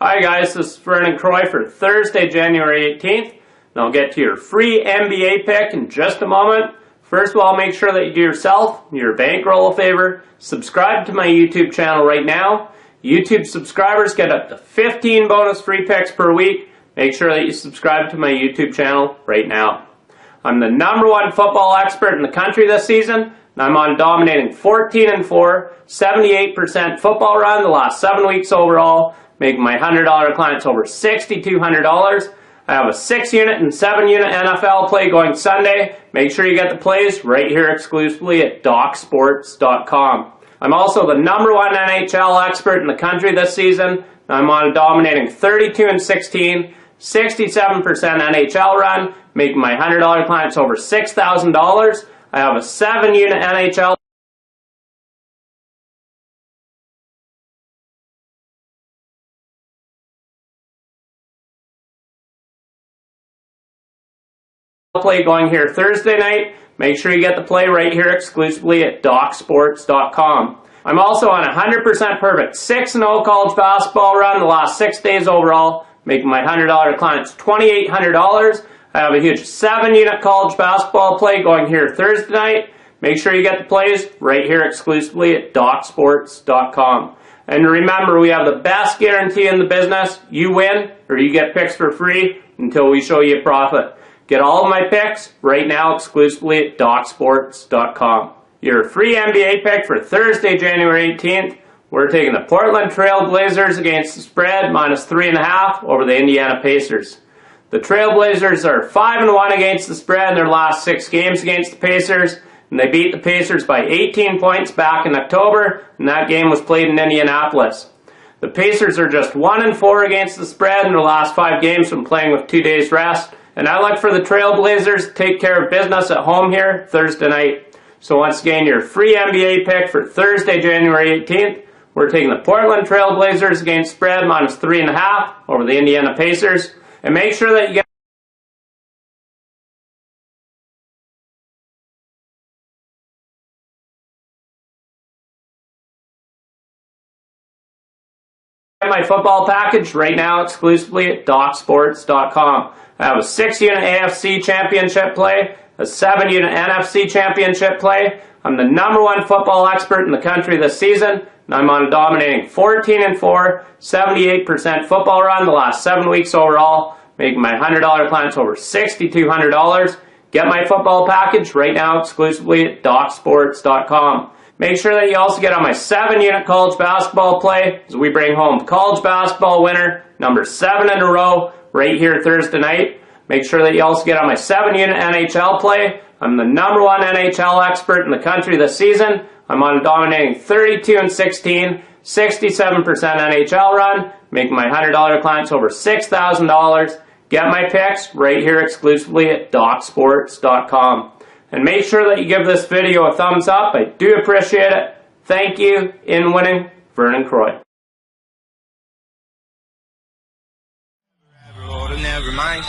Hi guys, this is Vernon Croy for Thursday, January 18th. And I'll get to your free NBA pick in just a moment. First of all, make sure that you do yourself, your bankroll a favor. Subscribe to my YouTube channel right now. YouTube subscribers get up to 15 bonus free picks per week. Make sure that you subscribe to my YouTube channel right now. I'm the #1 football expert in the country this season, and I'm on dominating 14-4, 78% football run the last 7 weeks overall, making my $100 clients over $6,200. I have a 6-unit and 7-unit NFL play going Sunday. Make sure you get the plays right here exclusively at DocSports.com. I'm also the #1 NHL expert in the country this season, and I'm on a dominating 32-16, 67% NHL run, making my $100 clients over $6,000. I have a 7-unit NHL play going here Thursday night. Make sure you get the play right here exclusively at DocSports.com. I'm also on a 100% perfect 6-0 college basketball run the last 6 days overall, making my $100 clients $2,800. I have a huge 7-unit college basketball play going here Thursday night. Make sure you get the plays right here exclusively at DocSports.com. And remember, we have the best guarantee in the business. You win or you get picks for free until we show you a profit. Get all of my picks right now exclusively at DocSports.com. Your free NBA pick for Thursday, January 18th. We're taking the Portland Trail Blazers against the spread, -3.5 over the Indiana Pacers. The Trailblazers are 5-1 against the spread in their last 6 games against the Pacers, and they beat the Pacers by 18 points back in October, and that game was played in Indianapolis. The Pacers are just 1-4 against the spread in their last 5 games from playing with 2 days rest, and I look for the Trailblazers to take care of business at home here Thursday night. So once again, your free NBA pick for Thursday, January 18th. We're taking the Portland Trailblazers against spread -3.5 over the Indiana Pacers. And make sure that you get my football package right now exclusively at DocSports.com. I have a 6-unit AFC Championship play, a 7-unit NFC Championship play. I'm the #1 football expert in the country this season, and I'm on a dominating 14-4, 78% football run the last 7 weeks overall, making my $100 clients over $6,200. Get my football package right now exclusively at DocSports.com. Make sure that you also get on my 7-unit college basketball play as we bring home college basketball winner number 7 in a row right here Thursday night. Make sure that you also get on my 7-unit NHL play. I'm the #1 NHL expert in the country this season. I'm on a dominating 32-16, 67% NHL run, making my $100 clients over $6,000. Get my picks right here exclusively at DocSports.com. And make sure that you give this video a thumbs up. I do appreciate it. Thank you. In winning, Vernon Croy. Never mind.